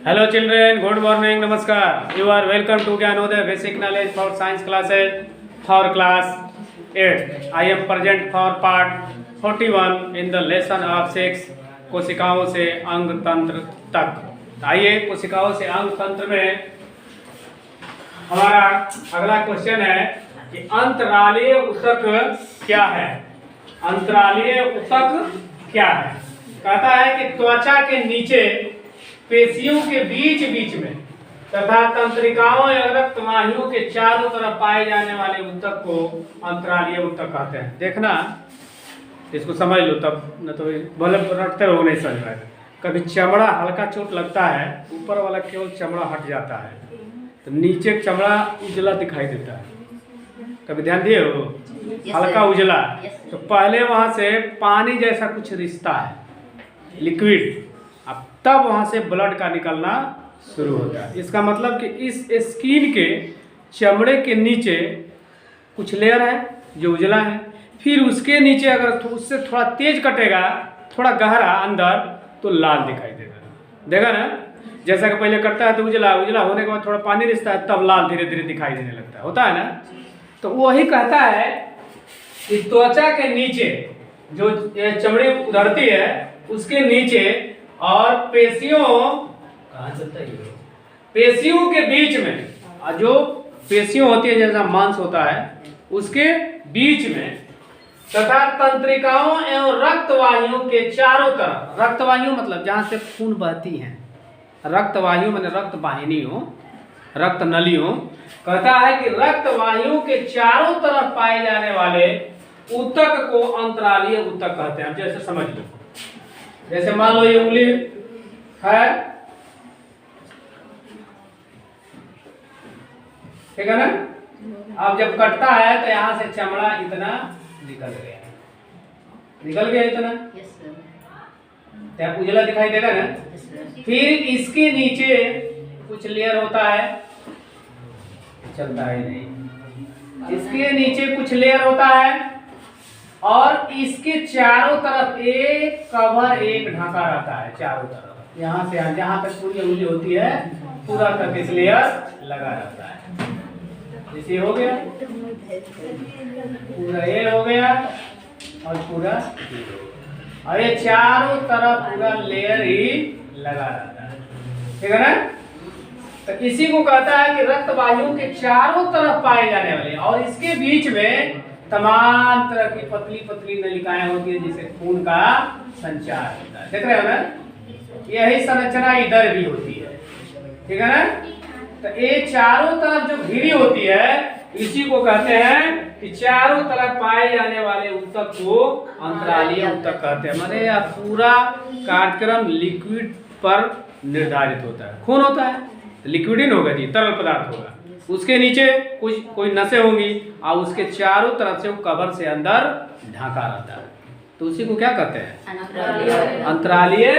Hello children, good morning, namaskar. You are welcome to Gyanodaya Basic Knowledge for Science classes for class 8. I am present for part 41 in the lesson of 6 कोशिकाओं से अंग तंत्र तक। आइए कोशिकाओं से अंग तंत्र में हमारा अगला क्वेश्चन है कि अंतरालीय ऊतक क्या है। अंतरालीय ऊतक क्या है? कहता है कि त्वचा के नीचे पेशियों के बीच बीच में तथा तंत्रिकाओं या रक्तवाहियों के चारों तरफ पाए जाने वाले ऊतक को अंतरालीय ऊतक कहते हैं। देखना, इसको समझ लो, तब न तो भले रटते रहो नहीं समझ में। कभी चमड़ा हल्का चोट लगता है, ऊपर वाला केवल चमड़ा हट जाता है तो नीचे चमड़ा उजला दिखाई देता है। कभी ध्यान दिए हो? हल्का उजला, तो पहले वहां से पानी जैसा कुछ रिश्ता है, लिक्विड, अब तब वहां से ब्लड का निकलना शुरू होता है। इसका मतलब कि इस स्किन के चमड़े के नीचे कुछ लेयर है जो उजला है, फिर उसके नीचे अगर उससे थोड़ा तेज कटेगा, थोड़ा गहरा अंदर, तो लाल दिखाई देगा। देखा ना, जैसा कि पहले कटता है तो उजला, उजला होने के बाद थोड़ा पानी रिश्ता है, तब लाल धीरे धीरे दिखाई देने लगता है, होता है ना। तो वही कहता है कि त्वचा के नीचे जो चमड़ी उधरती है उसके नीचे और पेशियों पेशियों के बीच में, जो पेशियों होती है जैसा मांस होता है उसके बीच में, तथा तंत्रिकाओं एवं रक्तवाहियों के चारों तरफ, रक्तवाहियों मतलब जहां से खून बहती है, रक्तवाहियों माने रक्त वाहिनियों, रक्त नलियों, कहता है कि रक्तवाहियों के चारों तरफ पाए जाने वाले ऊतक को अंतरालीय ऊतक कहते हैं। जैसे समझ लो, जैसे मान लो ये उंगली है, ठीक है ना। अब जब कटता है तो यहाँ से चमड़ा इतना निकल गया, निकल गया इतना, क्या उजला दिखाई देगा ना। फिर इसके नीचे कुछ लेयर होता है, चलता है नहीं, इसके नीचे कुछ लेयर होता है और इसके चारों तरफ एक कवर, एक ढांचा रहता है चारों तरफ। यहाँ से जहाँ तक पूरी उंगली होती है पूरा तक इस लेयर लगा रहता है। जैसे हो गया, पूरा ये हो गया और पूरा, और ये चारों तरफ पूरा लेयर ही लगा रहता है, ठीक है ना। तो इसी को कहता है कि रक्त वाहियों के चारों तरफ पाए जाने वाले, और इसके बीच में तमाम तरह की पतली पतली नलिकाएं होती है जिससे खून का संचार होता है। देख रहे हो ना, यही संरचना इधर भी होती है, ठीक है ना। तो ये चारों तरफ जो घिरी होती है इसी को कहते हैं कि चारों तरफ पाए जाने वाले ऊतक को अंतरालीय ऊतक कहते हैं। माने यह पूरा कार्यक्रम लिक्विड पर निर्धारित होता है। खून होता है, लिक्विड ही होगा जी, तरल पदार्थ होगा, उसके नीचे कुछ कोई नसें होंगी और उसके चारों तरफ से वो कवर से अंदर ढांका रहता है, तो उसी को क्या कहते हैं? अंतरालीय।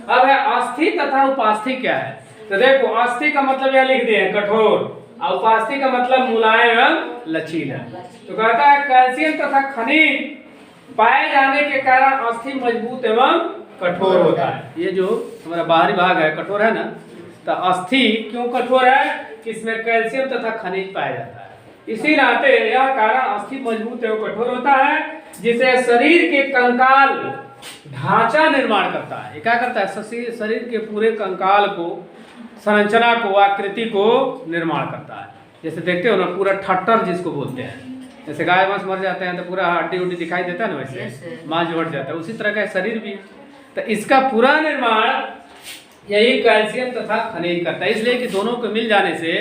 अब है अस्थि तथा उपास्थि क्या है। तो देखो, अस्थि का मतलब यह लिख दिए कठोर, और उपास्थि का मतलब मुलायम एवं लचीला। तो कहता है कैल्शियम तथा खनिज पाए जाने के कारण अस्थि मजबूत एवं कठोर होता है। ये जो हमारा बाहरी भाग है कठोर है ना, तो अस्थि क्यों कठोर है? इसमें कैल्शियम तथा खनिज पाया जाता है। इसी नाते यह कारण अस्थि मजबूत एवं कठोर होता है, जिसे शरीर के कंकाल ढांचा निर्माण करता है। ये क्या करता है? शरीर के पूरे कंकाल को, संरचना को, आकृति को निर्माण करता है। जैसे देखते हो ना, पूरा ठट्टर जिसको बोलते हैं, जैसे गाय भैंस मर जाते हैं तो पूरा हड्डी उड्डी दिखाई देता है ना, वैसे मांस जो हट जाता है, उसी तरह का शरीर भी। तो इसका पूरा निर्माण यही कैल्शियम तथा खनिज करता है। इसलिए कि दोनों को मिल जाने से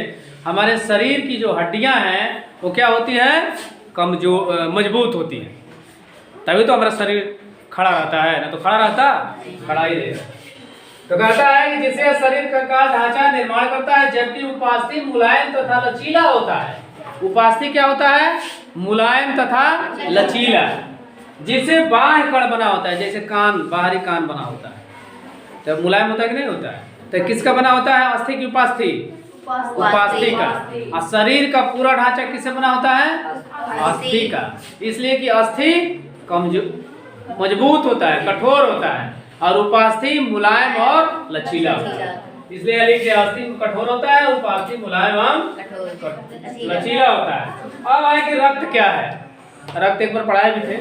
हमारे शरीर की जो हड्डियां हैं वो क्या होती है? मजबूत होती है। तभी तो हमारा शरीर खड़ा रहता है, ना तो खड़ा रहता, खड़ा ही रहेगा। तो कहता है कि जिससे शरीर कंकाल ढांचा निर्माण करता है, जबकि उपास्थि मुलायम तथा लचीला होता है। उपास्थि क्या होता है? मुलायम तथा लचीला, जिससे बाह्य कण बना होता है, जैसे कान, बाहरी कान बना होता है, तो मुलायम होता है कि नहीं होता है? तो किसका बना होता है? अस्थि की उपास्थि? उपास्थि का। और शरीर का पूरा ढांचा किससे बना होता है? अस्थि का। इसलिए कि अस्थि मजबूत होता है, कठोर होता है, और उपास्थि मुलायम और लचीला होता है। इसलिए लिख दिया, अस्थि कठोर होता है, उपास्थि मुलायम एवं लचीला होता है। अब आए कि रक्त क्या है। रक्त एक बार पढ़ाए भी थे।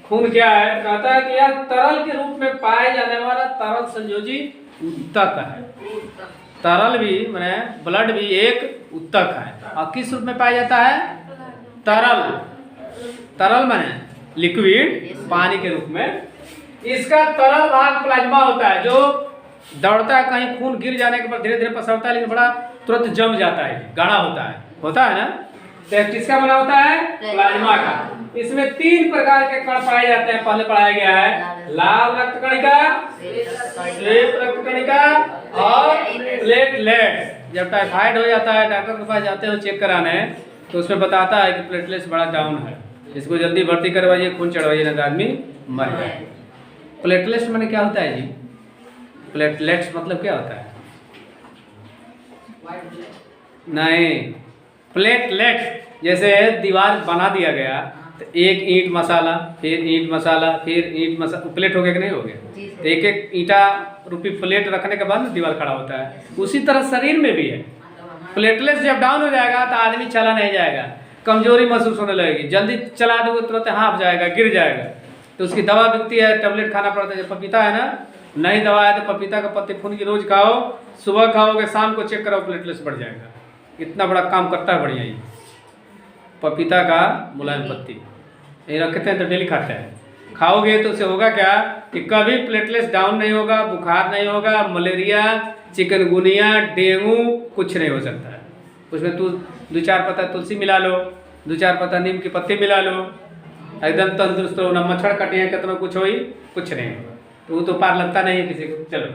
खून क्या है? कहता है कि यह तरल के रूप में पाए जाने वाला तरल संयोजी उत्तक है। तरल भी माने ब्लड भी एक उत्तक है। और किस रूप में पाया जाता है? तरल। तरल माने लिक्विड, पानी के रूप में। इसका तरल भाग प्लाज्मा होता है, जो दौड़ता है, कहीं खून गिर जाने के बाद धीरे धीरे पसरता है, लेकिन बड़ा तुरंत जम जाता है, गाढ़ा होता है ना। तो किसका बना होता है? प्लाज्मा का। इसमें 3 प्रकार के कण पाए जाते हैं, पहले पढ़ाया गया है। लाल रक्त कणिका, श्वेत रक्त कणिका और प्लेटलेट। जब टाइफाइड हो जाता है, डॉक्टर के पास जाते हो चेक कराने, तो उसमें बताता है कि प्लेटलेट्स बड़ा डाउन है, इसको जल्दी भर्ती करवाइए, खून चढ़वाइए, नहीं तो आदमी मर जाए। प्लेटलेट्स माने क्या होता है जी? प्लेटलेट्स मतलब क्या होता है? नहीं, प्लेटलेट जैसे दीवार बना दिया गया तो एक ईंट मसाला, फिर ईंट मसाला, फिर ईंट मसाला, प्लेट हो गया कि नहीं हो गया? तो एक एक ईंटा रूपी प्लेट रखने के बाद दीवार खड़ा होता है। उसी तरह शरीर में भी है। प्लेटलेट्स जब डाउन हो जाएगा तो आदमी चला नहीं जाएगा, कमजोरी महसूस होने लगेगी, जल्दी चला दोगे तुरंत हाँफ जाएगा, गिर जाएगा। तो उसकी दवा बिकती है, टेबलेट खाना पड़ता है। पपीता है ना, नहीं दवा है तो पपीता का पत्ती खून की रोज खाओ, सुबह खाओगे, शाम को चेक कराओ, प्लेटलेट्स बढ़ जाएगा। इतना बड़ा काम करता है बढ़िया। ये पपीता का मुलायम पत्ती ये रखते हैं तो डेली खाते हैं। खाओगे तो उससे होगा क्या कि कभी प्लेटलेट्स डाउन नहीं होगा, बुखार नहीं होगा, मलेरिया, चिकनगुनिया, डेंगू कुछ नहीं हो सकता है। उसमें 2-4 पत्ता तुलसी मिला लो, 2-4 पत्ता नीम की पत्ती मिला लो, एकदम तंदुरुस्त हो। ना मच्छर कटिया कितना कुछ हो ही कुछ नहीं होगा। तो वो तो पार लगता नहीं है किसी को। चलो,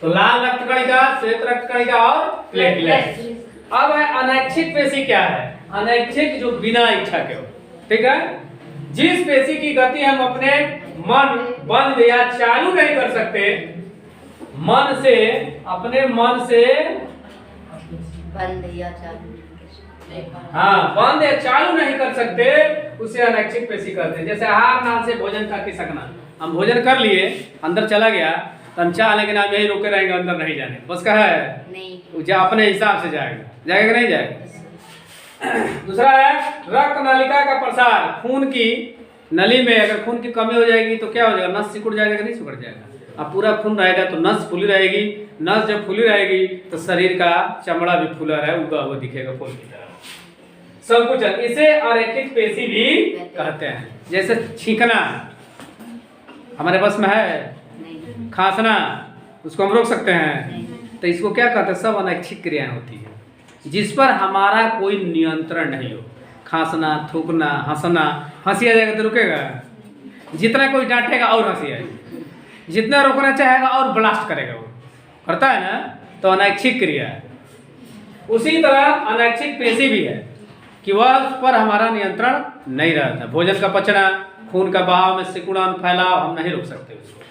तो लाल रक्त कणिका, श्वेत रक्त कणिका और प्लेटलेट। अब है अनैच्छिक पेशी। क्या है अनैच्छिक? जो बिना इच्छा के हो। ठीक है, जिस पेशी की गति हम अपने मन बंद या चालू नहीं कर सकते, मन से, अपने मन से बंद या चालू, हाँ, बंद या चालू नहीं कर सकते, उसे अनैच्छिक पेशी कहते हैं। जैसे आहार नाल से भोजन करके सकना, हम भोजन कर लिए, अंदर चला गया तो हम चाह, लेकिन हम यही रोके रहेंगे, अंदर नहीं जाने, बस का है नहीं, अपने हिसाब से जाएगा, जाएगा कि नहीं जाएगा। दूसरा है रक्त नलिका का प्रसार। खून की नली में अगर खून की कमी हो जाएगी तो क्या हो जाएगा? नस सिकुड़ जाएगा कि नहीं सिकुड़ जाएगा? अब पूरा खून रहेगा तो नस फूली रहेगी, नस जब फूली रहेगी तो शरीर का चमड़ा भी फूला रहे, उगा हुआ दिखेगा फूल की तरह। संकुचन, इसे अरेखित पेशी भी कहते हैं। जैसे छींकना हमारे बस में है, खांसना उसको हम रोक सकते हैं, तो इसको क्या कहते हैं? सब अनैच्छिक क्रियाएं होती है जिस पर हमारा कोई नियंत्रण नहीं हो। खांसना, थूकना, हंसना, हंसी आ जाएगा तो रुकेगा, जितना कोई डांटेगा और हंसी आएगी, जितना रोकना चाहेगा और ब्लास्ट करेगा, वो करता है ना, तो अनैच्छिक क्रिया है। उसी तरह अनैच्छिक पेशी भी है कि वह उस पर हमारा नियंत्रण नहीं रहता। भोजन का पचना, खून का बहाव में सिकुड़न, फैलाव हम नहीं रोक सकते उसको।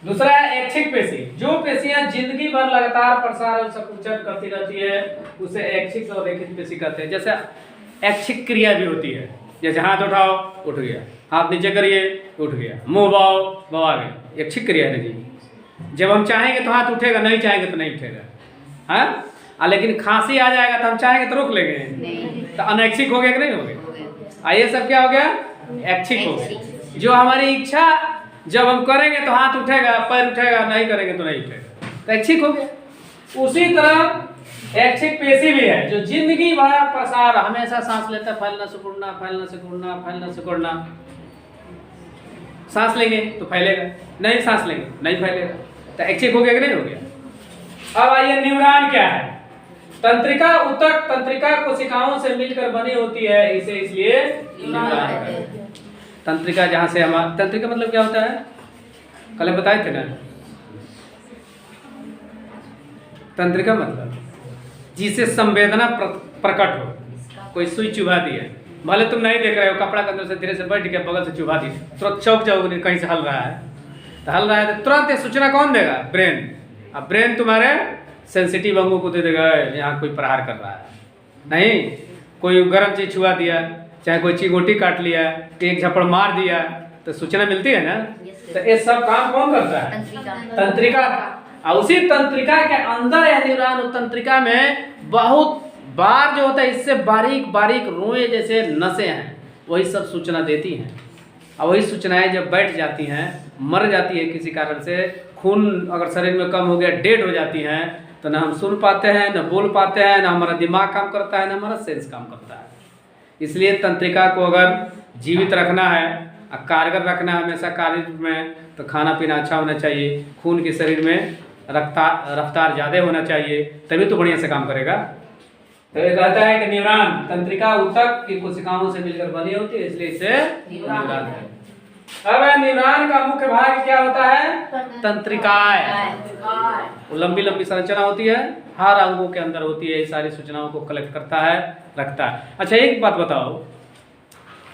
दूसरा है ऐच्छिक पेशी। जो पेशियां जिंदगी भर लगातार प्रसार और संकुचन करती रहती है उसे ऐच्छिक और रेखित पेशी कहते हैं। जैसे ऐच्छिक क्रिया भी होती है, जैसे हाथ उठाओ उठ गया, हाथ नीचे करिए उठ गया, मुंह बाओ बवा गया, ऐच्छिक क्रिया है जी। जब हम चाहेंगे तो हाथ उठेगा, नहीं चाहेंगे तो नहीं उठेगा। हाँ, लेकिन खांसी आ जाएगा तो हम चाहेंगे तो रोक लेंगे, तो अनैच्छिक हो गया कि नहीं हो गया? ये सब क्या हो गया? ऐच्छिक हो गया। जो हमारी इच्छा जब हम करेंगे तो हाथ उठेगा, पैर उठेगा, नहीं करेंगे तो नहीं उठेगा, तो ऐच्छिक हो गया। उसी तरह ऐच्छिक पेशी भी है जो जिंदगी भर प्रसार, हमेशा सांस लेता, फैलना सिकुड़ना, फैलना सिकुड़ना, फैलना सिकुड़ना। सांस लेंगे तो फैलेगा, नहीं सांस लेंगे नहीं फैलेगा, तो ऐच्छिक हो गया कि नहीं हो गया। अब आइए न्यूरॉन क्या है। तंत्रिका ऊतक तंत्रिका कोशिकाओं से मिलकर बनी होती है, इसे इसलिए न्यूरॉन कहते हैं। तंत्रिका जहां से हमारा, तंत्रिका मतलब क्या होता है? कल बताए थे ना, तंत्रिका मतलब जिसे संवेदना प्रकट हो। कोई सुई चुभा दी है, भले तुम नहीं देख रहे हो, कपड़ा के अंदर से धीरे से बैठ के बगल से चुभा दी, तुरंत चौक जाओगे, कहीं से हल रहा है तो हल रहा है तो तुरंत ये सूचना कौन देगा? ब्रेन। अब ब्रेन तुम्हारे सेंसिटिव अंगों को दे देगा यहाँ कोई प्रहार कर रहा है। नहीं, कोई गर्म चीज छुआ दिया, चाहे कोई चिंगोटी काट लिया, एक झपड़ मार दिया, तो सूचना मिलती है ना। तो ये सब काम कौन करता है? तंत्रिका। तंत्रिका। और उसी तंत्रिका के अंदर यह न्यूरॉन, तंत्रिका में बहुत बार जो होता है इससे बारीक बारीक रोए जैसे नसें हैं, वही सब सूचना देती हैं। और वही सूचनाएं जब बैठ जाती हैं, मर जाती है किसी कारण से, खून अगर शरीर में कम हो गया, डेड हो जाती हैं, तो ना हम सुन पाते हैं, ना बोल पाते हैं, ना हमारा दिमाग काम करता है, ना हमारा सेंस काम करता है। इसलिए तंत्रिका को अगर जीवित रखना है, कारगर रखना है हमेशा कार्य में, तो खाना पीना अच्छा होना चाहिए, खून के शरीर में रफ्तार ज़्यादा होना चाहिए, तभी तो बढ़िया से काम करेगा। तो ये कहता है कि न्यूरॉन तंत्रिका ऊतक की कोशिकाओं से मिलकर बनी होती है, इसलिए इसे न्यूरॉन है। अब न्यूरॉन का मुख्य भाग क्या होता है? तंत्रिकाएं। वो लंबी लंबी संरचना होती है, हर अंगों के अंदर होती है, ये सारी सूचनाओं को कलेक्ट करता है, रखता है। अच्छा एक बात बताओ,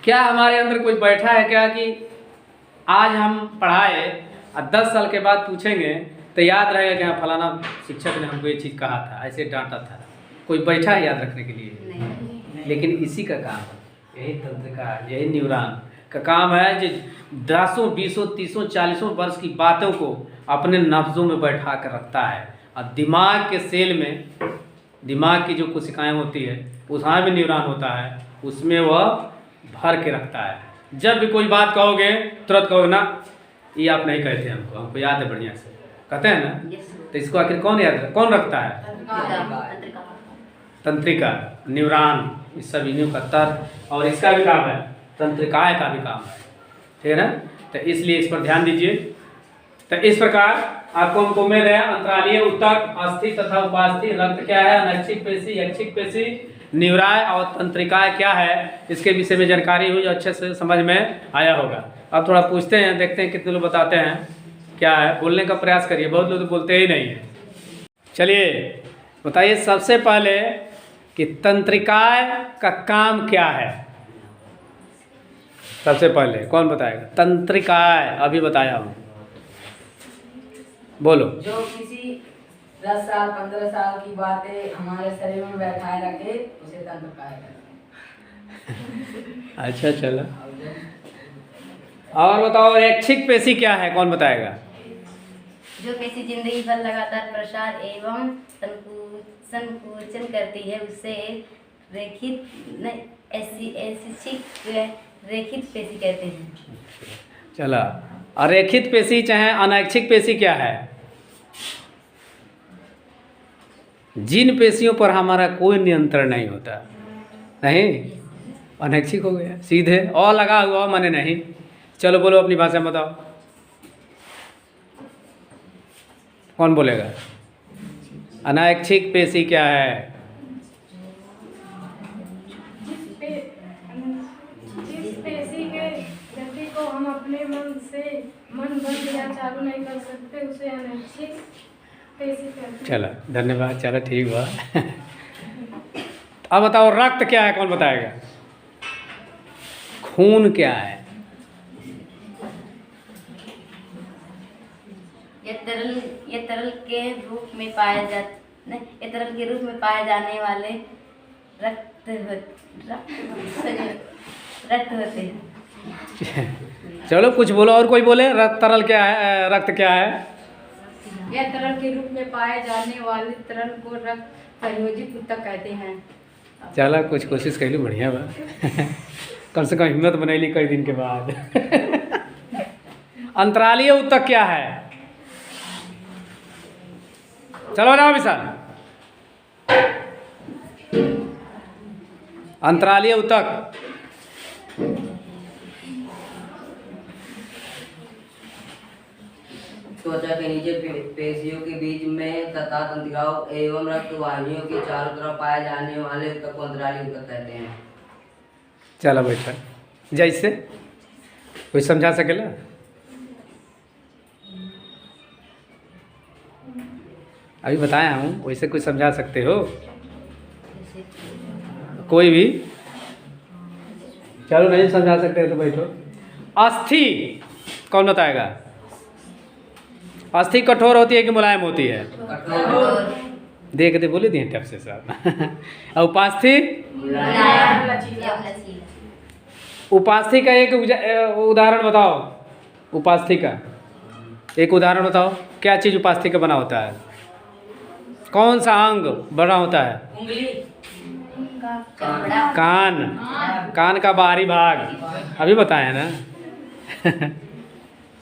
क्या हमारे अंदर कोई बैठा है क्या कि आज हम पढ़ाए और 10 साल के बाद पूछेंगे तो याद रहेगा कि हाँ फलाना शिक्षक ने हमको ये चीज़ कहा था, ऐसे डांटा था? कोई बैठा है याद रखने के लिए? नहीं। लेकिन इसी का काम है, यही तंत्रिका, यही न्यूरॉन का काम है जो 10, 20, 30, 40 वर्ष की बातों को अपने नब्जों में बैठा कर रखता है। और दिमाग के सेल में, दिमाग की जो कोशिकाएं होती है उसमें भी न्यूरॉन होता है, उसमें वह भर के रखता है। जब भी कोई बात कहोगे तुरंत कहोगे ना ये आप नहीं कहते, हमको याद है बढ़िया से, कहते हैं ना। तो इसको आखिर कौन कौन रखता है? तंत्रिका। तंत्रिका, न्यूरॉन, इस सब इन्हीं का तर्क, और इसका भी काम है, तंत्रिकाएं का भी काम है, ठीक है ना। तो इसलिए इस पर ध्यान दीजिए। तो इस प्रकार आपको हमको उम्मीद है अंतरालीय ऊतक, अस्थि तथा उपास्थि, रक्त क्या है, अनैच्छिक पेशी, ऐच्छिक पेशी, न्यूराय और तंत्रिकाएं क्या है, इसके विषय में जानकारी हुई, अच्छे से समझ में आया होगा। अब थोड़ा पूछते हैं, देखते हैं कितने लोग बताते हैं क्या है, बोलने का प्रयास करिए, बहुत लोग तो बोलते ही नहीं है। चलिए बताइए सबसे पहले कि तंत्रिकाएं का काम क्या है? सबसे पहले कौन बताएगा? तंत्रिकाएं अभी बताया हूँ, बोलो। जो किसी 10 साल 15 साल की बातें हमारे शरीर में बैठाए रखे उसे तंत्रिकाएं कहते हैं। अच्छा चलो, और बताओ ऐच्छिक पेशी क्या है, कौन बताएगा? जो पेशी जिंदगी भर लगातार प्रसार एवं संकुचन करती है उसे रेखित पेशी कहते हैं। चला, अरेखित पेशी चाहे अनैच्छिक पेशी क्या है? जिन पेशियों पर हमारा कोई नियंत्रण नहीं होता, नहीं, अनैच्छिक हो गया सीधे, और लगा हुआ माने नहीं। चलो बोलो अपनी भाषा में बताओ, कौन बोलेगा? अनैच्छिक पेशी क्या है? जिस पेशी के गति को हम अपने मन बंद या चालू नहीं कर सकते उसे अनैच्छिक पेशी कहते हैं। चलो धन्यवाद, चलो ठीक हुआ। अब बताओ रक्त क्या है, कौन बताएगा? खून क्या है? ये तरल के रूप में पाए जाने वाले रक्त होते हैं। चलो कुछ बोलो, और कोई बोले तरल क्या है, रक्त क्या है? यह तरल के रूप में पाए जाने वाले तरल को रक्त संयोजित ऊतक कहते हैं। चलो कुछ कोशिश कर ली, बढ़िया बा। कम से कम हिम्मत बनैली कई दिन के बाद। अंतरालीय ऊतक क्या है? चलो ना विशाल, अंतरालीय ऊतक त्वचा के नीचे पेशियों के बीच में तथा तंत्रिकाओं एवं रक्त वाहिनियों के चारों तरफ पाए जाने वाले ऊतक को अंतरालीय ऊतक कहते हैं। चलो बैठा, जैसे कोई समझा सकेला? अभी बताया हूँ, वैसे कुछ समझा सकते हो कोई भी? चलो नहीं समझा सकते तो बैठो। अस्थि कौन बताएगा? अस्थि कठोर होती है कि मुलायम होती है? कठोर। देखते बोले दिए टप से साहब। और उपास्थि? उपास्थि का एक उदाहरण बताओ। उपास्थि का एक उदाहरण बताओ, क्या चीज़ उपास्थि का बना होता है? कौन सा अंग बना होता है? उंगली। कान। कान का बाहरी भाग, अभी बताया ना।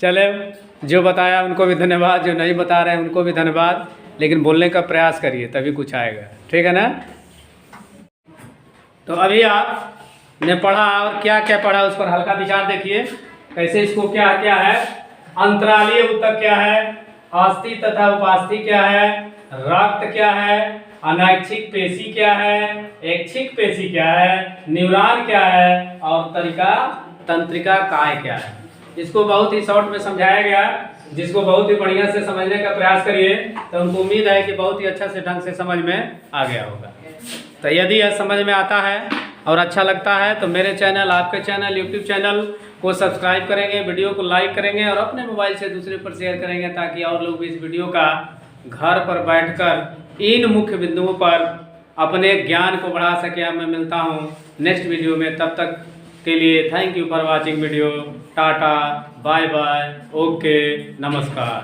चले, जो बताया उनको भी धन्यवाद, जो नहीं बता रहे हैं उनको भी धन्यवाद, लेकिन बोलने का प्रयास करिए तभी कुछ आएगा, ठीक है ना। तो अभी आपने पढ़ा और क्या क्या पढ़ा उस पर हल्का विचार देखिए, कैसे इसको क्या क्या है, अंतरालीय ऊतक क्या है, अस्थि तथा उपास्थि क्या है, रक्त क्या है, अनैच्छिक पेशी क्या है, ऐच्छिक पेशी क्या है, न्यूरॉन क्या है और तंत्रिका काय क्या है। इसको बहुत ही शॉर्ट में समझाया गया, जिसको बहुत ही बढ़िया से समझने का प्रयास करिए तो हमको उम्मीद है कि बहुत ही अच्छा से ढंग से समझ में आ गया होगा। तो यदि यह समझ में आता है और अच्छा लगता है तो मेरे चैनल, आपके चैनल, यूट्यूब चैनल को सब्सक्राइब करेंगे, वीडियो को लाइक करेंगे और अपने मोबाइल से दूसरे पर शेयर करेंगे, ताकि और लोग भी इस वीडियो का घर पर बैठकर इन मुख्य बिंदुओं पर अपने ज्ञान को बढ़ा सके। अब मैं मिलता हूँ नेक्स्ट वीडियो में, तब तक के लिए thank you for watching video. Ta-ta, bye bye, okay, नमस्कार।